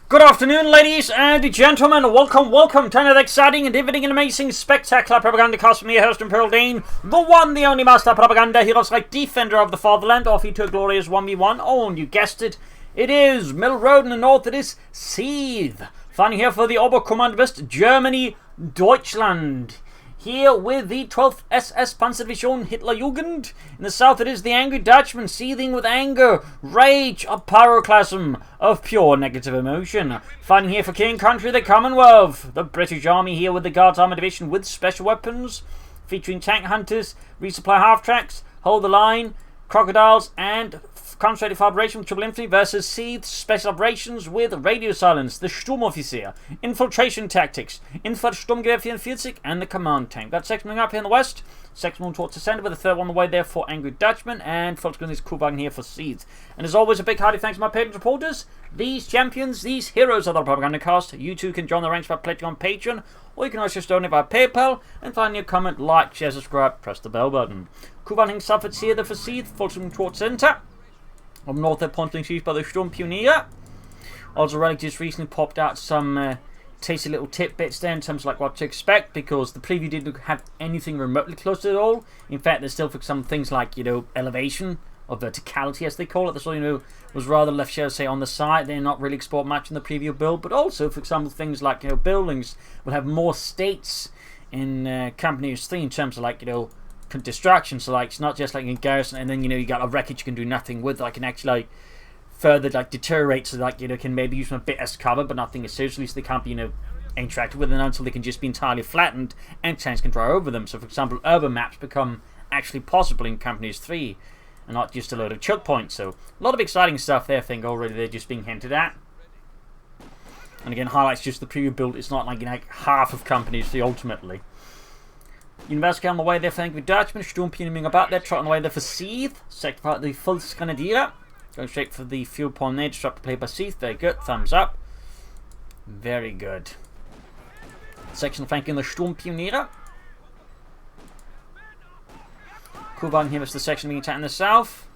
Good afternoon, ladies and gentlemen. Welcome to another exciting and riveting and amazing spectacular Propagandacast from your host, Imperial Dean, the one, the only master propaganda heroes like defender of the fatherland, off you to a glorious 1v1. Oh, and you guessed it, it is Middle Road in the north, it is Seeth. Finding here for the Oberkommandowest, Germany, Deutschland. Here with the 12th SS Panzerdivision Hitlerjugend. In the south it is the angry Dutchman, seething with anger, rage, a pyroclasm of pure negative emotion. Finding here for King Country, the Commonwealth. The British Army here with the Guards Armour Division with special weapons, featuring tank hunters, resupply half-tracks, hold the line, crocodiles, and concentrated operation with triple infantry versus Seeth special operations with radio silence, the Sturmoffizier, infiltration tactics, Sturmgewehr 44, and the command tank. Got second moving up here in the west, second one towards the centre with the third one on the way there for Angry Dutchman, and focusing this Kuban here for Seeth. And as always, a big hearty thanks to my patrons supporters, these champions, these heroes of the Propagandacast. You too can join the ranks by pledging on Patreon, or you can also just donate by PayPal, and finally a comment, like, share, subscribe, press the bell button. Kuban himself at here for Seeth, focusing towards centre. Up north, they're pointing chief by the Sturmpionier. Also, really just recently popped out some tasty little tidbits there in terms of like what to expect, because the preview didn't have anything remotely close to it all. In fact, there's still for some things like, elevation or verticality as they call it. That's all, was rather left, shall I say, on the side. They're not really explored much in the preview build, but also, for example, things like, buildings will have more states in Companies 3 in terms of like, distraction. So like, it's not just like in garrison and then you got a wreckage you can do nothing with. Like, can actually like further like deteriorate, so like can maybe use them a bit as cover but nothing as seriously, so they can't be interacted with them until they can just be entirely flattened and tanks can drive over them. So for example, urban maps become actually possible in Companies 3 and not just a load of choke points. So a lot of exciting stuff there, I think, already they're just being hinted at. And again, highlights just the preview build. It's not like half of Companies 3 ultimately. University on the way there for Angry Dutchman, Sturmpionier about there, trotting away there for Seeth, second part of the Volksgrenadier, going straight for the fuel pawn there, disrupt the play by Seeth, very good, thumbs up, very good. Section flanking the Sturmpionier. Kuban here is the section being attacked in the south,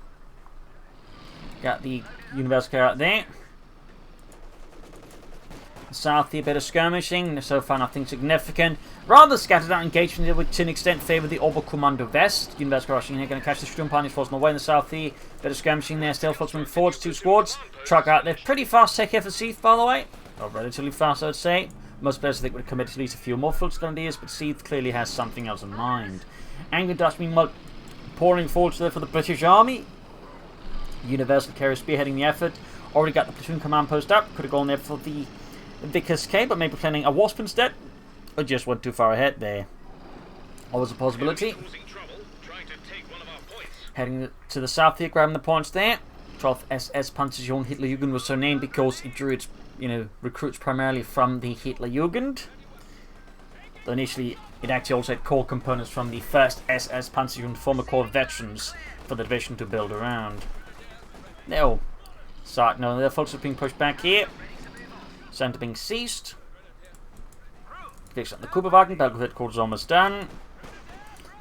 got the University out there. South here, a bit of skirmishing, so far nothing significant. Rather scattered out engagement which to an extent favour the Oberkommando-West. University rushing here, going to catch the Sturmpanier force on the way in the south here. Bit of skirmishing there, still moving forwards, two squads. Truck out there, pretty fast take here for Seeth, by the way. Or relatively fast, I would say. Most players I think would commit at least a few more Volksgrenadiers, but Seeth clearly has something else in mind. Angry Dutch meanwhile pouring forwards there for the British Army. Universal Carrier spearheading the effort. Already got the platoon command post up, could have gone there for the Vickers K, but maybe planning a Wasp instead, or just went too far ahead there. Always a possibility. Heading to the south here, grabbing the points there. 12th SS Panzerdivision Hitlerjugend was so named because it drew its recruits primarily from the Hitlerjugend. Though initially it actually also had core components from the 1st SS Panzerdivision former corps veterans for the division to build around. No, the folks are being pushed back here. Center being ceased. Fix up the Kuberwagen, battle headquarters almost done.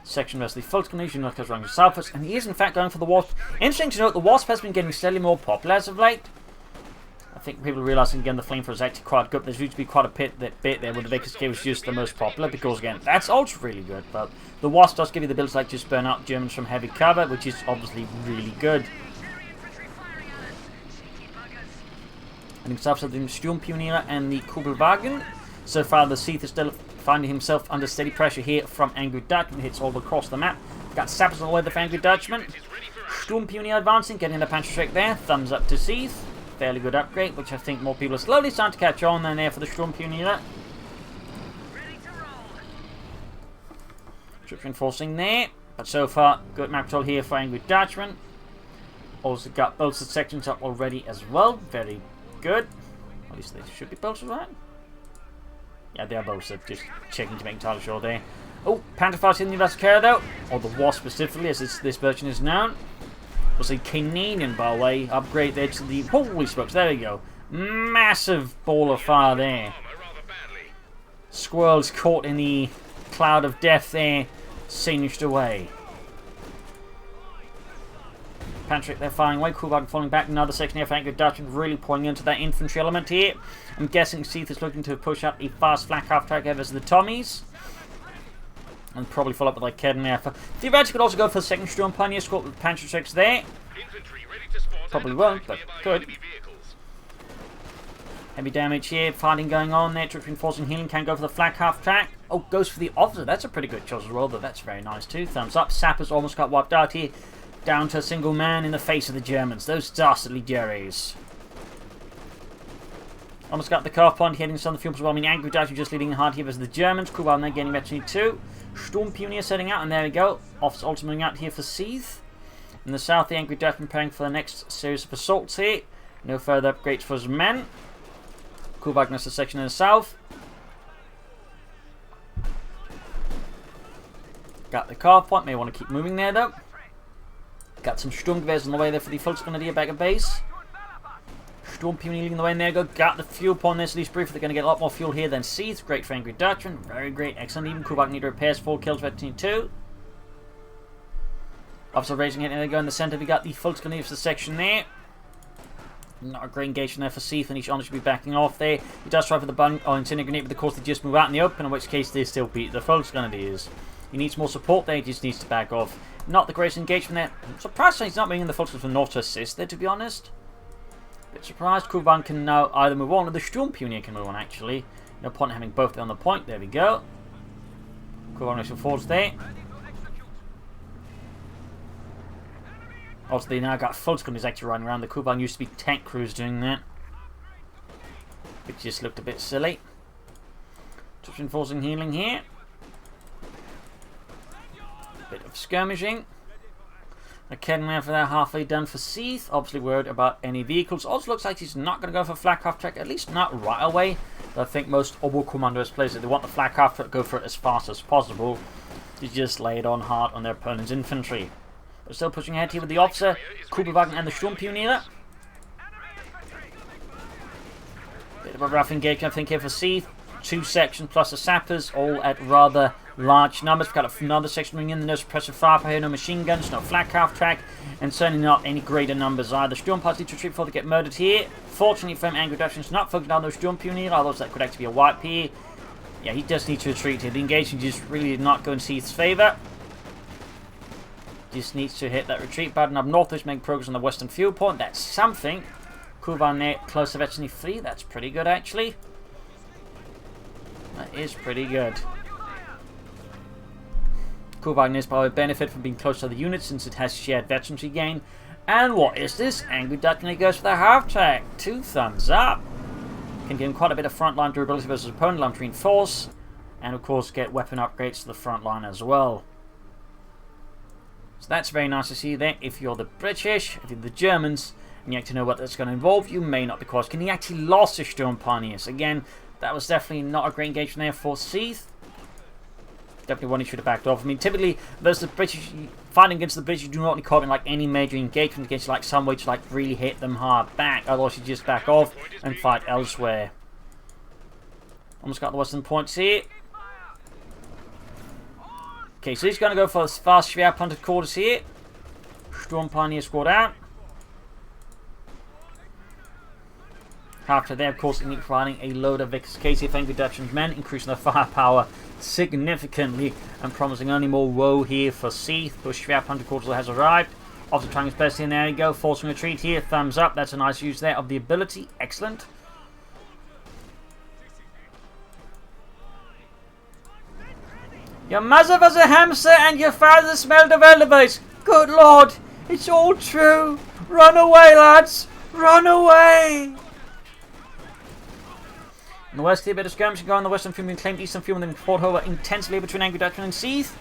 Section versus the Volksgrenadier, North Coast running southwards, and he is in fact going for the Wasp. Interesting to note, the Wasp has been getting steadily more popular as of late. I think people are realizing again the Flamethrower is actually quite good. There's used to be quite a bit there where the Vickers K was just the most popular, because again, that's also really good. But the Wasp does give you the ability to like just burn out Germans from heavy cover, which is obviously really good. And himself the Sturmpionier and the Kugelwagen. So far, the Seeth is still finding himself under steady pressure here from Angry Dutchman. Hits all across the map. Got sappers on the way the Angry Dutchman. Sturmpionier advancing, getting the pantry strike there. Thumbs up to Seeth. Fairly good upgrade, which I think more people are slowly starting to catch on than there for the Sturmpionier. Troops reinforcing there. But so far, good map control here for Angry Dutchman. Also got both the sections up already as well. Very good. At least they should be bolstered, right? Yeah, they are bolstered. Just checking to make entirely sure there. Oh, Panther Fast in the Universal Carrier though. Or the Wasp specifically, as this version is known. Was a Canadian, by the way. Upgrade there to the... Holy smokes, there we go. Massive ball of fire there. Squirrels caught in the cloud of death there. Singed away. Patrick, they're firing away. Kuban falling back. Another section here for Angry Dutchman, really pulling into that infantry element here. I'm guessing Seeth is looking to push up a fast flak half track over to the Tommies. And probably follow up with like Kedden there. Theoretically could also go for the second Sturm Pioneer squad with Panzer 6 there. Probably won't, but could. Heavy damage here, fighting going on there. Troops reinforcing healing, can go for the flak half track. Oh, goes for the officer. That's a pretty good choice as well, though. That's very nice too. Thumbs up. Sappers almost got wiped out here. Down to a single man in the face of the Germans. Those dastardly Jerrys. Almost got the calf point, hitting some of the fuel as well. I mean, Angry Dutchman just leading hard here versus the Germans. Kuban there getting Metchney 2. Sturm Pioneer setting out, and there we go. Officer also moving out here for Seeth. In the south, the Angry Dutchman preparing for the next series of assaults here. No further upgrades for his men. Kuban the section in the south. Got the car point, may want to keep moving there though. Got some Sturmgewehrs on the way there for the Volksgrenadier back at base. Sturm Pioneer leading the way in there. Got the fuel point there, so these briefly they're going to get a lot more fuel here than Seeth. Great for Angry Dutchman. Very great, excellent even. Kuban need repairs, 4 kills, 2. Officer raising it, and they go in the centre. We got the Volksgrenadier for the section there. Not a great engagement there for Seeth, and he should be backing off there. He does try for the button or incendiary grenade, but of course they just move out in the open, in which case they still beat the Volksgrenadiers. He needs more support there, he just needs to back off. Not the greatest engagement there. I'm surprised he's not bringing the Volksgrenadiers from north to assist there, to be honest. Bit surprised. Kuban can now either move on, or the Sturm Pioneer can move on, actually. No point in having both on the point. There we go. Kuban makes forwards there. Also, they now got Volksgrenadiers actually running around. The Kuban used to be tank crews doing that, which just looked a bit silly. Just reinforcing healing here. Bit of skirmishing. A Kedden for that, halfway done for Seeth. Obviously worried about any vehicles. Also looks like he's not going to go for flak half track, at least not right away. But I think most Oberkommanders players, if they want the flak half track, go for it as fast as possible. You just lay it on hard on their opponent's infantry. But still pushing ahead here with the officer, Kugelwagen and the Sturm Pioneer. Bit of a rough engagement I think here for Seeth. 2 sections plus the sappers, all at rather large numbers. We've got another section moving in. No suppressive firepower here, no machine guns, no flak half track, and certainly not any greater numbers either. Sturm parts need to retreat before they get murdered here. Fortunately for him, Angry Dutchman is not focused on those Sturm Pioneer, although that could actually be a wipe here. Yeah, he does need to retreat here. The engagement just really did not go in Seeth's favour. Just needs to hit that retreat button up north, which make progress on the western fuel point. That's something. Kuban there, close to Vetchny 3. That's pretty good, actually. That is pretty good. Kuban is probably benefit from being close to the unit since it has shared veterancy gain. And what is this? Angry Dutchman goes for the half track. 2 thumbs up. Can give him quite a bit of frontline durability versus opponent, line to reinforce. And of course get weapon upgrades to the front line as well. So that's very nice to see there. If you're the British, if you're the Germans, and you actually know what that's going to involve, you may not be caused. Can he actually lost the Sturm Pioneers? Again, that was definitely not a great engagement there for Seeth. Definitely one he should have backed off. I mean, typically, those the British fighting against the British, you do not need caught in like any major engagement against like some way to like really hit them hard back. Otherwise, you just back off and fight elsewhere. Almost got the western points here. Okay, so he's going to go for fast Schwer punted quarters here. Sturm Pioneer squad out. After that, of course, providing a load of Vickers Casey of Angry Dutchman's men, increasing their firepower significantly and promising only more woe here for Seeth. Push Schwer punted quarters has arrived. After trying his best here, there you go, forcing retreat here. Thumbs up, that's a nice use there of the ability. Excellent. Your mother was a hamster and your father smelled of elevators. Good lord, it's all true. Run away, lads. Run away. In the west here, a bit of skirmishing going on the western field, claimed eastern field, and then fought over intensely between Angry Dutchman and Seeth.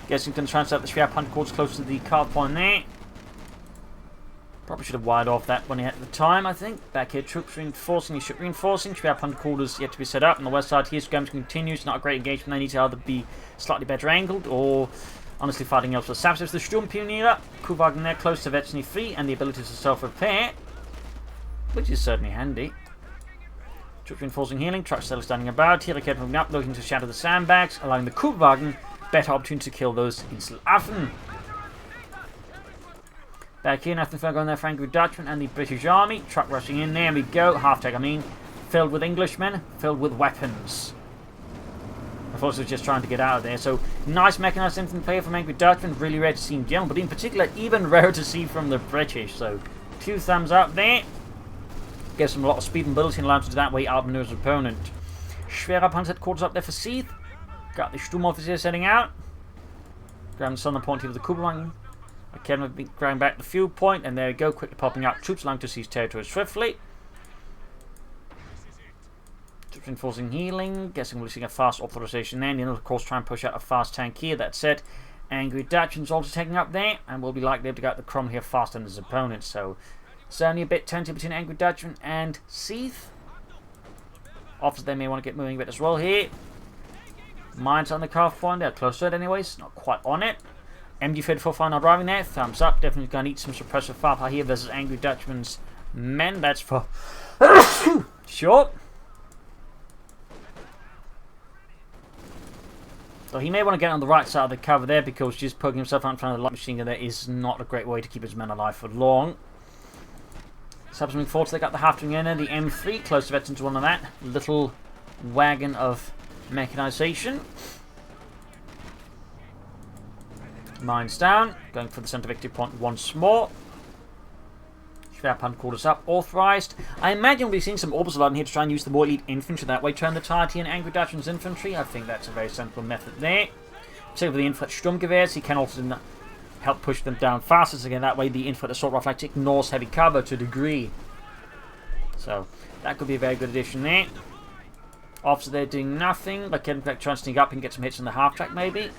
Guessing can transfer the Schwer punted quarters close to the card point there. Probably should have wired off that when he had the time, I think. Back here, troops reinforcing, he should reinforcing. Schwer punted quarters yet to be set up. On the west side here, skirmishing continues. Not a great engagement. They need to either be slightly better angled or honestly fighting else for Saps. The Sturm Pioneer, Kuwagen there close to Vetchny 3 and the ability to self-repair, which is certainly handy. Troops reinforcing healing, trucks still standing about. Here, kept moving up, looking to shatter the sandbags, allowing the Kuwagen better opportunity to kill those Inselaffen. Back here, nothing further going there for Angry Dutchman and the British Army. Truck rushing in, there we go. Half-tag, I mean. Filled with Englishmen, filled with weapons. Unfortunately, just trying to get out of there. So, nice mechanised infantry player from Angry Dutchman. Really rare to see in general, but in particular, even rare to see from the British. So, 2 thumbs up there. Gives him a lot of speed and ability and allows him to that way outmaneuver his opponent. Schwerer Panzer headquarters up there for Seeth. Got the Sturmoffizier setting out. Grabbing the southern point here with the Kugelmann. Again, we've been grabbing back the fuel point, and there we go, quickly popping out troops along to seize territory swiftly. Troops enforcing healing, guessing we're seeing a fast authorization there, and then of course try and push out a fast tank here. That said, Angry Dutchman's also taking up there, and will be likely able to get the Crom here faster than his opponent, so certainly a bit tempting between Angry Dutchman and Seeth. Obviously they may want to get moving a bit as well here. Mines on the car point, they're close to it anyways, not quite on it. MG34 final arriving there, thumbs up, definitely going to need some suppressive firepower here versus Angry Dutchman's men, that's for sure. So he may want to get on the right side of the cover there, because just poking himself out in front of the light machine gun there is not a great way to keep his men alive for long. Subsequently forward, they got the half-wing in there, the M3, close to veterans one of that. Little wagon of mechanization. Mines down, going for the centre victory point once more. Schwerpunkt called us up, authorised. I imagine we'll be seeing some orbitals in here to try and use the more elite infantry that way, turn the tide here in Angry Dutchman's infantry. I think that's a very sensible method there. Same with the Infant Sturmgewehrs, he can also help push them down faster, so again that way the Infant Assault Rifle ignores heavy cover to a degree. So that could be a very good addition there. Officer there doing nothing, but getting back trying to sneak up and get some hits on the half track maybe.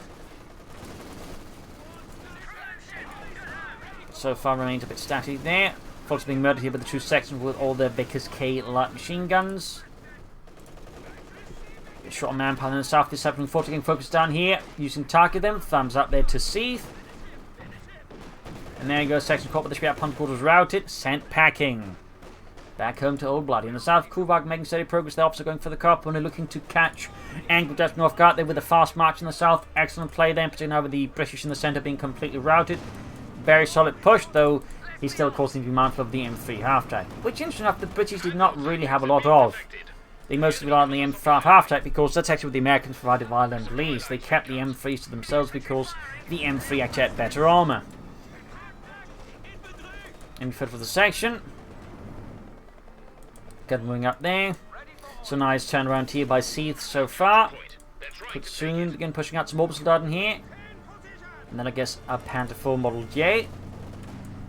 So far remains a bit static there. Folks being murdered here by the 2 sections with all their Vickers K light machine guns. Shot on manpower in the south. This happening 40 getting focused down here. Using target them. Thumbs up there to Seeth. And there you go. Section caught, but the Schwerpunkt punch was routed. Sent packing. Back home to Old Bloody. In the south, Kuwag making steady progress. The officer going for the cop when they're looking to catch Angry Dutchman off guard there with a fast march in the south. Excellent play there, particularly now with the British in the centre being completely routed. Very solid push, though he's still causing the mindful of the M3 half-track, which, interesting enough, the British did not really have a lot of. They mostly relied on the M5 half-track because that's actually what the Americans provided via Lend-Lease. They kept the M3s to themselves because the M3 actually had better armour. Infant for the section. Get moving up there. So nice turnaround here by Seeth so far. Could soon begin pushing out some orbital dart in here. And then I guess a Panther 4 Model J.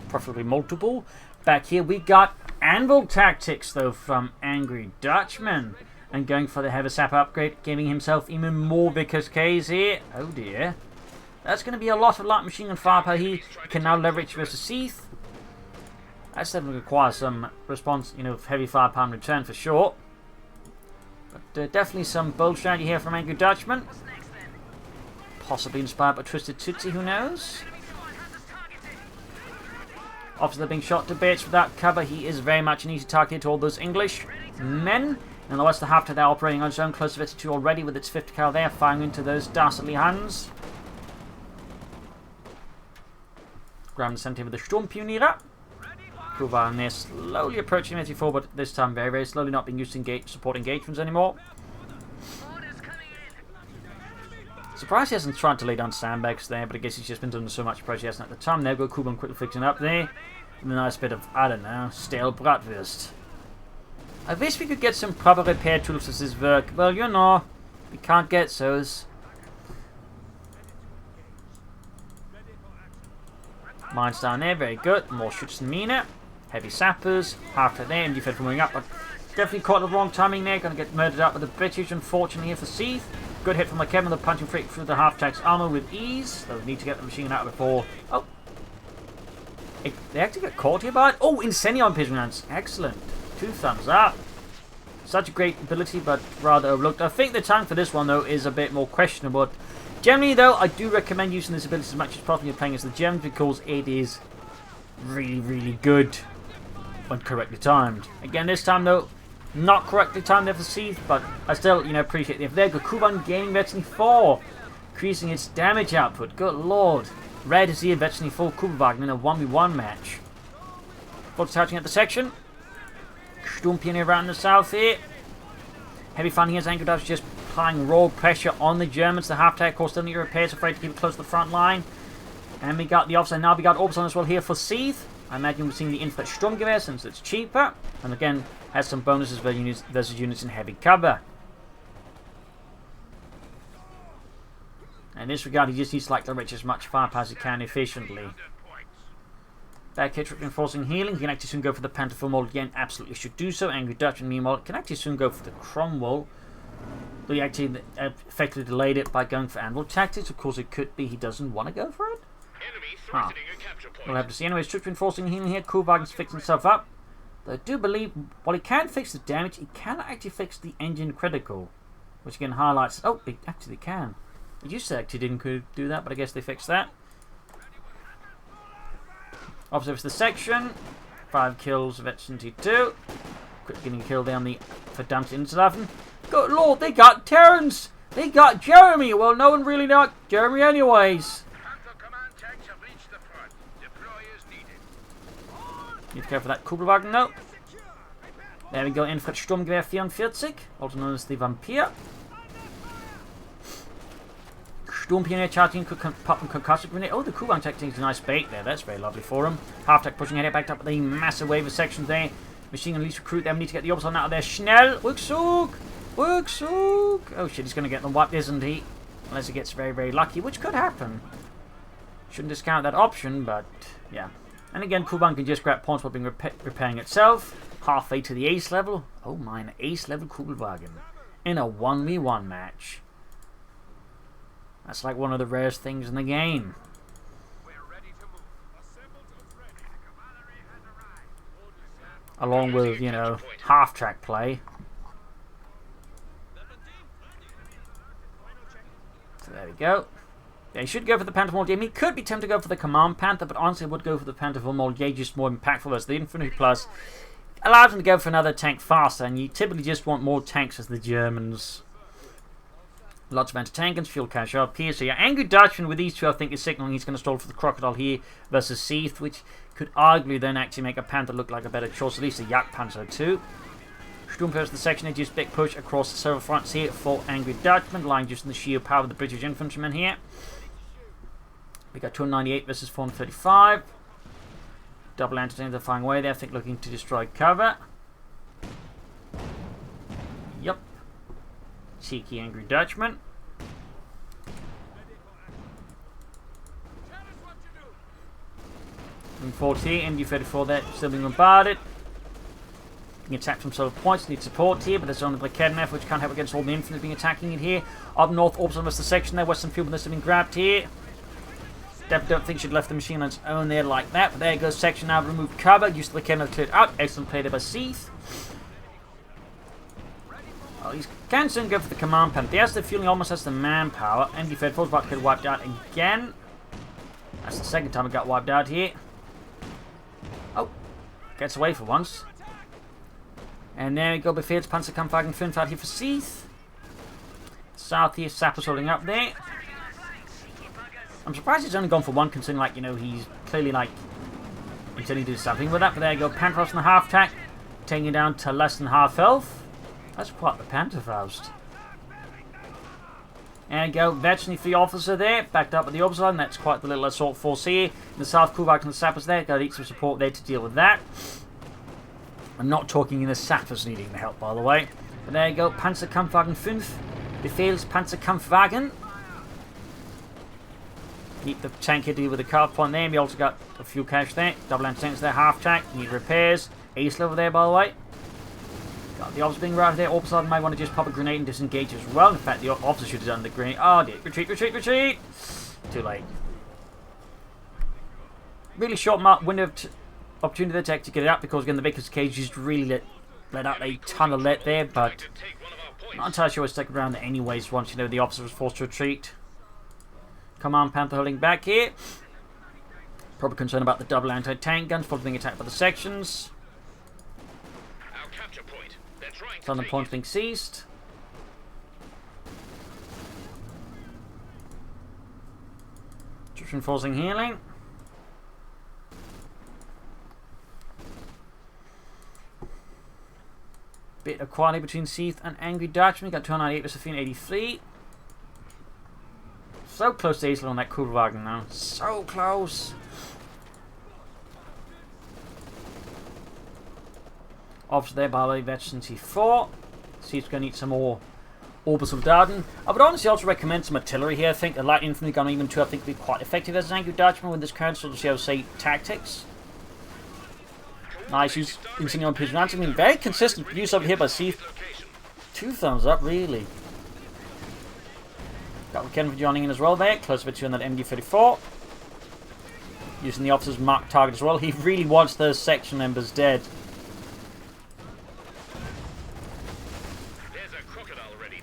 Preferably multiple. Back here we got Anvil Tactics though from Angry Dutchman. And going for the Heavy Sapper upgrade, giving himself even more Vickers Ks here. Oh dear. That's going to be a lot of light machine gun firepower here. He can now leverage versus Seeth. That's definitely require some response, heavy firepower in return for sure. But definitely some bold strategy here from Angry Dutchman. Possibly inspired by Twisted Tootsie, who knows? Officer being shot to bits without cover. He is very much an easy target to all those English men. And the Western half they're operating on its own, close to 52 already with its 50 cal there, firing into those dastardly Huns. Grabbing the center with the Sturmpioniere. Kuva there slowly approaching 84, but this time very, very slowly, not being used to support engagements anymore. Surprised he hasn't tried to lay down sandbags there, but I guess he's just been doing so much approach he hasn't at the time. There we go, Kuban quickly fixing up there. And a nice bit of, I don't know, stale bratwurst. I wish we could get some proper repair tools as this work. Well, we can't get those. Mines down there, very good. More shoots than Mina. Heavy sappers. Half to there, and defense moving up, but definitely caught the wrong timing there. Going to get murdered up with the British, unfortunately, here for Seeth. Good hit from the Kevin, the punching freak through the half-tank's armour with ease. They'll need to get the machine out before. Oh! They actually get caught here by it. Oh, Incendiary Pigeon Lance. Excellent. 2 thumbs up. Such a great ability, but rather overlooked. I think the time for this one, though, is a bit more questionable. Generally, though, I do recommend using this ability as much as possible when you're playing as the Germans because it is really, really good when correctly timed. Again, this time, though, not correctly timed there for Seeth, but I still, appreciate the effort there. Kuban gaining veteran 4, increasing its damage output. Good lord. Rare to see a veteran full Kubelwagen in a 1v1 match. Both touching at the section. Stumping around the south here. Heavy finding his anchor does just applying raw pressure on the Germans. The half-tank, of course, still need repairs, afraid to keep it close to the front line. And we got the offside. Now we got Orbison as well here for Seeth. I imagine we're seeing the inflict Sturmgewehr since it's cheaper. And again, has some bonuses versus units in heavy cover. In this regard, he just needs to like leverage as much firepower as he can efficiently. Back here, reinforcing healing. He can actually soon go for the Panther mold again. Absolutely should do so. Angry Dutchman, meanwhile, can actually soon go for the Cromwell. Though he actually effectively delayed it by going for Anvil tactics. Of course, it could be he doesn't want to go for it. We'll have to see. Anyways, troops reinforcing healing here. Kubelwagen's fixing himself up. Though I do believe, while he can fix the damage, he can actually fix the engine critical. Which again highlights, oh, he actually can. It used to actually didn't do that, but I guess they fixed that. Observes the section. 5 kills of T2. Quick getting a kill down the Verdammt Inselhafen. Good lord, they got Terrence! They got Jeremy! Well, no one really knocked Jeremy anyways. Need to go for that Kubelwagen now. There we go, Inflict Sturmgewehr 44, also known as the Vampire. Sturmpionier charging, popping concussive grenade. Oh, the Kubelwagen technique is a nice bait there. That's very lovely for him. Half-tech pushing ahead, backed up with a massive wave of sections there. Machine gun at least recruit them. Need to get the Orbison out of there. Schnell! Rückzug! Rückzug! Oh shit, he's going to get them wiped, isn't he? Unless he gets very, very lucky, which could happen. Shouldn't discount that option, but yeah. And again, Kubelwagen can just grab points while being repairing itself. Halfway to the ace level. Oh my, an ace level Kubelwagen. In a 1v1 match. That's like one of the rarest things in the game. Along with, you know, half-track play. So there we go. Yeah, he should go for the Panther Mortier. He could be tempted to go for the Command Panther, but honestly I would go for the Panther Mortier, just more impactful as the Infantry Plus. Allows him to go for another tank faster, and you typically just want more tanks as the Germans. Lots of anti-tank guns, fuel cache up here. So yeah, Angry Dutchman with these two I think is signaling he's going to stall for the Crocodile here versus Seeth, which could arguably then actually make a Panther look like a better choice, at least a Jagdpanzer too. Sturmgewehr the section edges, big push across the several fronts here for Angry Dutchman, relying just on the sheer power of the British infantrymen here. We got 298 versus 435. Double anti-tank flying away there, I think looking to destroy cover. Yep. Cheeky Angry Dutchman. Moving forward here, MD34 there, still being bombarded. Being attacked from several points, need support here, but there's only the Blackhead which can't help against all the infantry being attacking it here. Up north, Orbison was the section there, Western Field, this has been grabbed here. Definitely don't think she'd left the machine on its own there like that, but there goes section now, removed cover, used to the Blackhead cleared out. Excellent play there by Seeth. Well, he can soon go for the Command Panther. He has the fueling, almost has the manpower. MD34's about to get wiped out again. That's the second time it got wiped out here. Oh, gets away for once. And there we go, Befehls Panzerkampfwagen 5 out here for Seeth. South here, Sapper's holding up there. I'm surprised he's only gone for one, considering, like, you know, he's clearly, like, intending to do something with that. But there you go, Pantherfaust in the half-tack, taking it down to less than half health. That's quite the Pantherfaust. And go, veteran for the officer there, backed up at the Orbison. That's quite the little assault force here. In the south, Kubelwagen and the Sappers there. Got to need some support there to deal with that. I'm not talking in the Sappers needing the help, by the way. But there you go, Panzerkampfwagen 5. Befehls Panzerkampfwagen. Keep the tank here to deal with the carve point there. We also got a fuel cache there. Double anti-tanks there, half-tack. Need repairs. Ace level there, by the way. Got the officer being routed there. Orbison might want to just pop a grenade and disengage as well. In fact, the officer should have done the grenade. Oh dear. Retreat, retreat, retreat! Too late. Really short window of opportunity there to actually get it out, because again the Vickers cage just really let out a ton of lead there, but not entirely sure I stuck around there anyways once, you know, the officer was forced to retreat. Command Panther holding back here. Probably concerned about the double anti-tank guns, probably being attacked by the sections. Southern points being seized. Just reinforcing healing. Bit of quality between Seeth and Angry Dutchman. Got 298 versus 383. So close to Escalation on that Kugelwagen now. So close. Officer there by the veteran C4. Seeth's going to need some more orbital Darden. I would honestly also recommend some artillery here. I think a light infantry gun, even 2, I think would be quite effective as an Angry Dutchman with this current sort of, shall we say, tactics. Nice use in on pigeon. I mean, very consistent use over here by Seeth. 2 thumbs up, really. Got Ken for joining in as well there. Close bit to on that MD-34. Using the officer's marked target as well. He really wants those section members dead.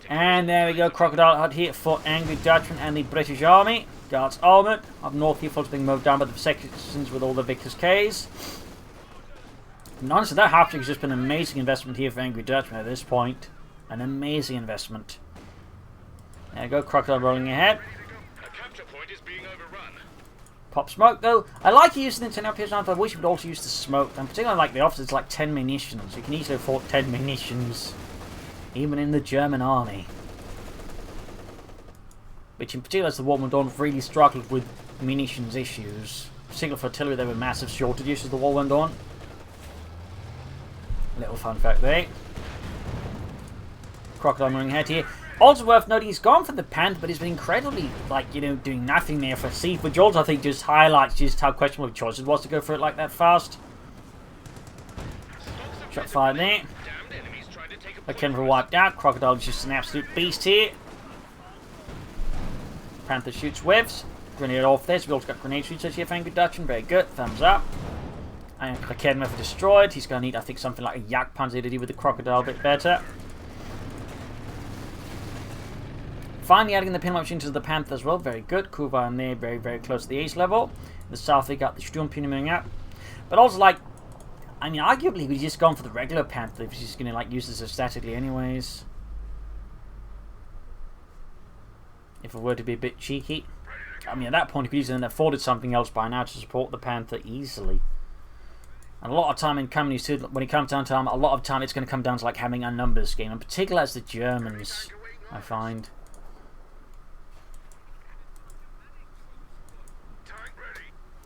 And there we go. Crocodile out here for Angry Dutchman and the British Army. Guards armoured. Up north here, folks being moved down by the sections with all the Victor's Ks. And honestly, that half has just been an amazing investment here for Angry Dutchman at this point. An amazing investment. There we go, Crocodile rolling ahead. Pop smoke though. I like using the 10 up here, I wish we would also use the smoke. And particularly like the officers, it's like 10 munitions. You can easily afford 10 munitions. Even in the German army. Which in particular as the War went really struggled with munitions issues. Particularly for artillery, there were massive shortages as the war went on. Little fun fact there. Crocodile running ahead here. Also worth noting, he's gone for the Panther, but he's been incredibly, like, doing nothing there for Seeth, which also I think just highlights just how questionable the choice it was to go for it like that fast. Shot fired there. Kenver wiped out. Crocodile is just an absolute beast here. Panther shoots webs. Grenade off there, so we also got grenade shoots here for Angry Dutchman. Very good. Thumbs up. And Kenver destroyed. He's going to need, I think, something like a Yak Panzer to deal with the Crocodile a bit better. Finally adding the pinlock machine to the Panther as well. Very good. Kuva in there, very, very close to the ace level. In the south, they got the Sturmpine moving up. But also, like, I mean, arguably, we've just gone for the regular Panther if he's just going to, like, use this statically anyways. If it were to be a bit cheeky. I mean, at that point, he could easily have afforded something else by now to support the Panther easily. And a lot of time in companies, too, when it comes down to a lot of time, it's going to come down to, like, having a numbers game. In particular, as the Germans, I find.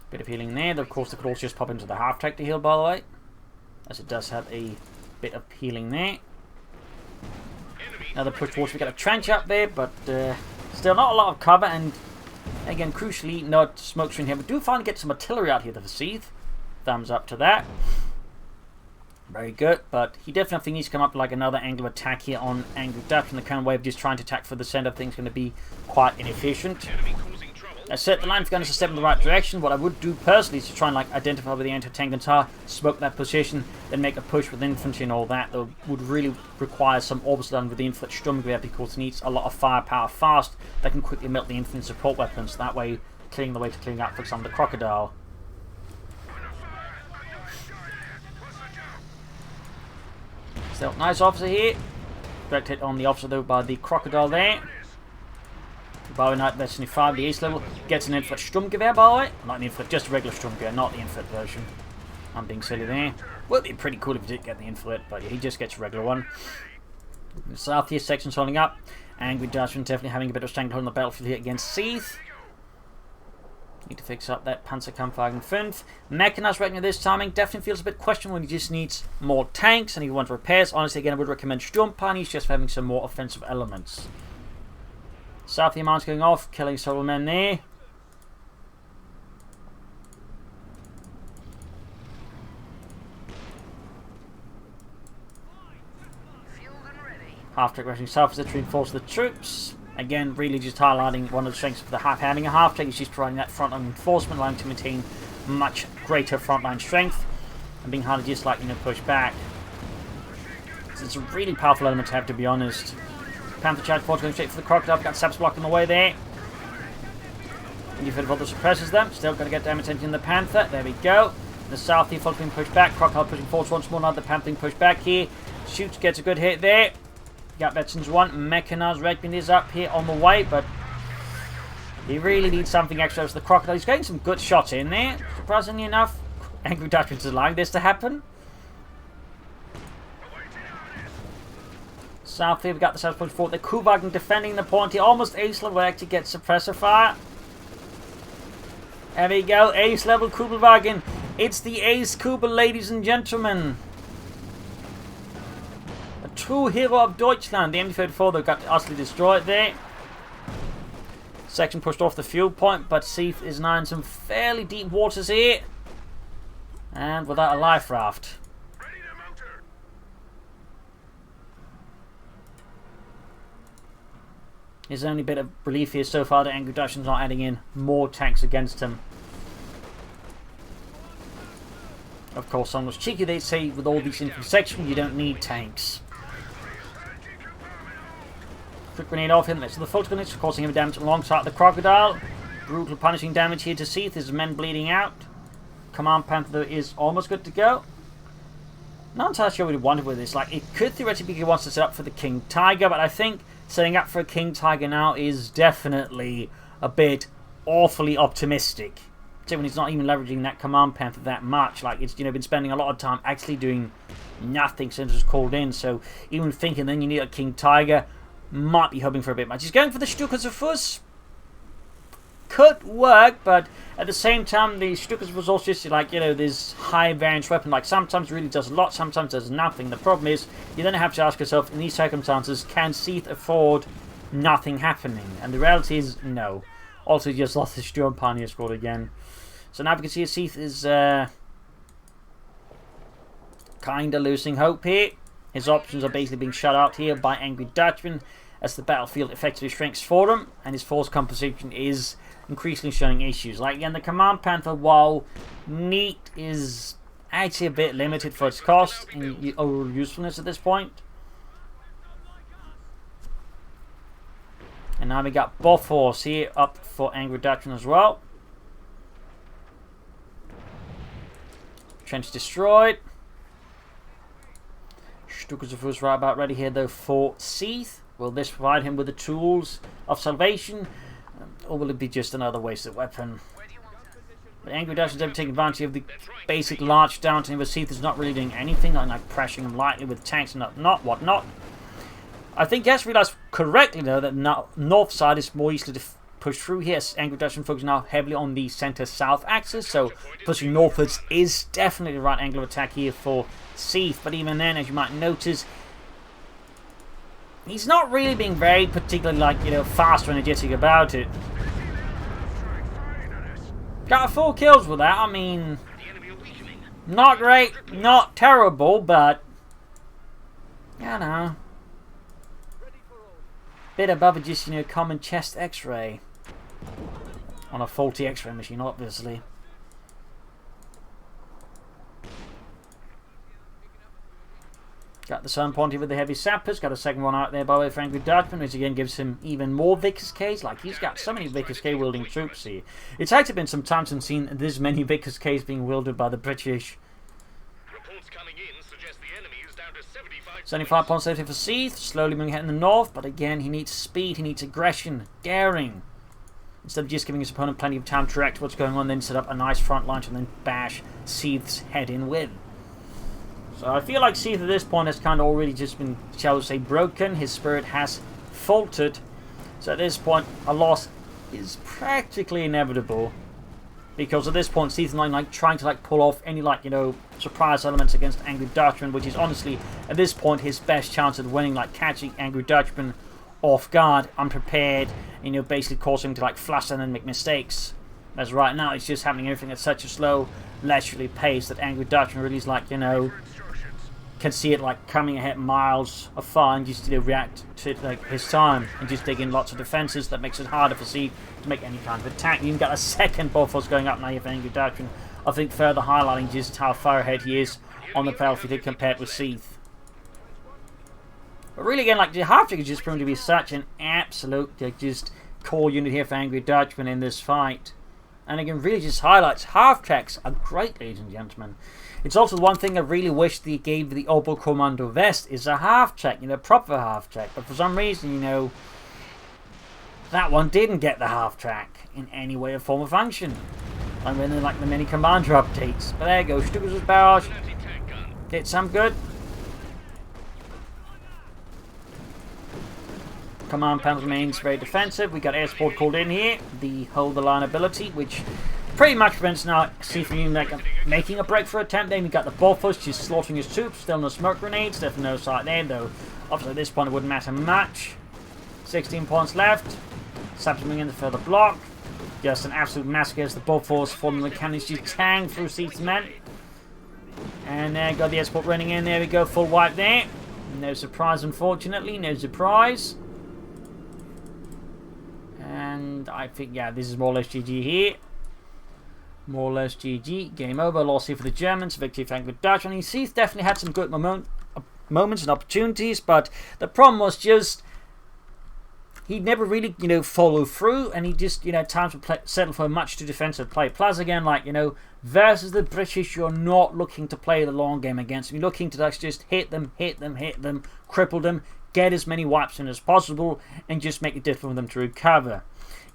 Bit of healing there. Of course, they could also just pop into the half-track to heal, by the way. As it does have a bit of healing there. Another push towards, we got a trench up there, but still not a lot of cover, and again, crucially, not smoke screen here. We do finally get some artillery out here for Seeth. Thumbs up to that. Very good, but he definitely needs to come up with like another angle of attack here on Angry Dutchman. The current way of just trying to attack for the center of things is going to be quite inefficient. That's it, the line's going to step in the right direction. What I would do personally is to try and like identify where the anti-tank guns are, smoke that position, then make a push with infantry and all that. That would really require some orbital done with the infantry Sturmgewehr because it needs a lot of firepower fast that can quickly melt the infantry support weapons. That way, clearing the way to clearing up, for example, the Crocodile. Still, nice officer here. Direct hit on the officer though by the Crocodile there. Bowie Knight, that's 75, the ace level. Gets an infant Sturmgewehr, by the way. Not an infant, just a regular Sturmgewehr, not the infant version. I'm being silly there. Would be pretty cool if he did get the infant, but yeah, he just gets a regular one. The southeast section's holding up. Angry Dutchman definitely having a bit of strength on the battlefield here against Seeth. Need to fix up that Panzerkampfwagen 5. Mechanized right now this timing definitely feels a bit questionable when he just needs more tanks and he wants repairs. Honestly, again, I would recommend Sturmpine. He's just having some more offensive elements. South Mines going off, killing several men there. Half-track rushing south as it reinforces the troops. Again, really just highlighting one of the strengths of the having a half-track is just providing that frontline reinforcement, allowing to maintain much greater frontline strength and being hard to just like push back. So it's a really powerful element to have, to be honest. Panther charge force going straight for the Crocodile. Got Saps blocking the way there. And you've heard of all the suppressors them. Still going to get damage in the Panther. There we go. The south default being pushed back. Crocodile pushing forward once more. Now the Panther being pushed back here. Shoots, gets a good hit there. Got Veterans 1. Mechanized Regiment is up here on the way, but He really needs something extra as the crocodile. He's getting some good shots in there. Surprisingly enough, Angry Dutchman's allowing this to happen. South here, we got the South Point Fort. The Kuwagen defending the point. He almost ace level actually gets suppressor fire. There we go, ace level Kugelwagen. It's the ace Kubel, ladies and gentlemen. A true hero of Deutschland. The MD-34 though got utterly destroyed there. Section pushed off the fuel point, but Seeth is now in some fairly deep waters here. And without a life raft. His only bit of relief here so far that Angry Dutchman's not adding in more tanks against him. Of course, someone was cheeky, they'd say with all these infantry sections you don't need tanks. Quick grenade off him, that's the photo grenades, causing him damage alongside the crocodile. Brutal punishing damage here to Seeth, his men bleeding out. Command Panther is almost good to go. Not entirely sure what he wanted with this. Like, it could theoretically be he wants to set up for the King Tiger, but I think setting up for a King Tiger now is definitely a bit awfully optimistic. So when he's not even leveraging that Command Panther that much, like it's been spending a lot of time actually doing nothing since it was called in. So even thinking then you need a King Tiger might be hoping for a bit much. He's going for the Stukas could work, but at the same time the Stukas was also just like this high variance weapon. Like sometimes really does a lot, sometimes does nothing. The problem is you then have to ask yourself in these circumstances, can Seeth afford nothing happening? And the reality is no. Also he just lost his Sturm Pioneer squad again. So now we can see Seeth is kinda losing hope here. His options are basically being shut out here by Angry Dutchman as the battlefield effectively shrinks for him, and his force composition is increasingly showing issues. Like again, the Command Panther, while neat, is actually a bit limited for its cost and overall usefulness at this point. And now we got Bofors here up for Angry Dutchman as well. Trench destroyed. Stukas right about ready here though for Seeth. Will this provide him with the tools of salvation? Or will it be just another wasted weapon? But Angry Dutchman's ever taking advantage of the basic large downturn where Seeth is not really doing anything, like pressuring him lightly with tanks and whatnot. I think he has realised correctly though that north side is more easily to push through here. Angry Dutchman focusing now heavily on the centre-south axis, so pushing northwards is definitely the right angle of attack here for Seeth. But even then, as you might notice, he's not really being very particularly fast or energetic about it. Got 4 kills with that. I mean, not great, not terrible, but bit above just common chest X-ray on a faulty X-ray machine, obviously. Got the Sun Ponty with the heavy sappers. Got a second one out there by way of Angry Dutchman, which again gives him even more Vickers Ks. Like, he's got so many Vickers K wielding troops here. It's actually been some time since seen this many Vickers Ks being wielded by the British. Reports coming in suggest the enemy is down to 75 points safety for Seeth. Slowly moving ahead in the north, but again, he needs speed, he needs aggression, daring. Instead of just giving his opponent plenty of time to react to what's going on, then set up a nice front line and then bash Seeth's head in with. So I feel like Seeth at this point has kind of already just been, shall we say, broken. His spirit has faltered. So at this point, a loss is practically inevitable. Because at this point, Seeth is not trying to pull off any surprise elements against Angry Dutchman, which is honestly at this point his best chance at winning, catching Angry Dutchman off guard, unprepared, basically causing him to fluster and then make mistakes. As right now, it's just happening everything at such a slow, leisurely pace that Angry Dutchman really is can see it coming ahead miles afar and just react to his time and just dig in lots of defenses. That makes it harder for Seeth to make any kind of attack. You even got a second Bofors going up now here for Angry Dutchman. I think further highlighting just how far ahead he is on the battlefield compared with Seeth. But really again, the half-track is just proven to be such an absolute just core unit here for Angry Dutchman in this fight. And again, really just highlights half-tracks are great, ladies and gentlemen. It's also the one thing I really wish they gave the Oberkommando West is a half-track, proper half-track. But for some reason, that one didn't get the half track in any way or form or function. I'm really like the mini commander updates. But there you go, Stukas' barrage. Did some good. Command panel remains very defensive. We got air support called in here. The hold the line ability, which pretty much prevents now Seeth from making a breakthrough attempt. Then we got the Bullfuss just slaughtering his troops. Still no smoke grenades. Definitely no sight there, though. Obviously at this point it wouldn't matter much. 16 points left. Subsuming in the further block. Just an absolute massacre as the Bullfuss forming the cannons just tang through Seeth's men. And there, got the escort running in. There we go, full wipe there. No surprise, unfortunately. No surprise. And I think, yeah, this is more or less GG here. More or less GG. Game over. Loss here for the Germans. Victory thank the Dutch. I mean, Seeth definitely had some good moments and opportunities, but the problem was just he never really, follow through, and he just, times would settle for a much too defensive play. Plus, again, like, versus the British, you're not looking to play the long game against them. You're looking to just hit them, cripple them, get as many wipes in as possible, and just make it difficult for them to recover.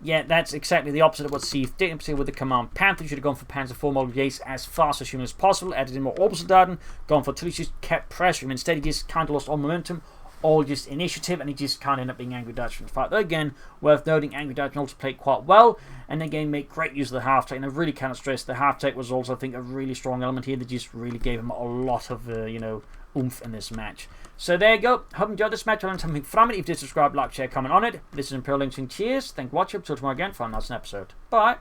Yeah, that's exactly the opposite of what Seeth did. In particular with the Command Panther, should have gone for Panzer IV Model Jace as fast as human as possible, added in more Obersoldaten, gone for Tilly, just kept pressuring. Instead, he just kind of lost all momentum, all just initiative, and he just can't end up being Angry Dutchman fight. Though again, worth noting, Angry Dutchman also played quite well, and again make great use of the half take. And I really kind of stress the half take was also, I think, a really strong element here that just really gave him a lot of oomph in this match. So there you go. Hope you enjoyed this match. I learned something from it. If you did, subscribe, like, share, comment on it. This is Imperial Lynching. Cheers. Thank you for watching. Till tomorrow again for another episode. Bye.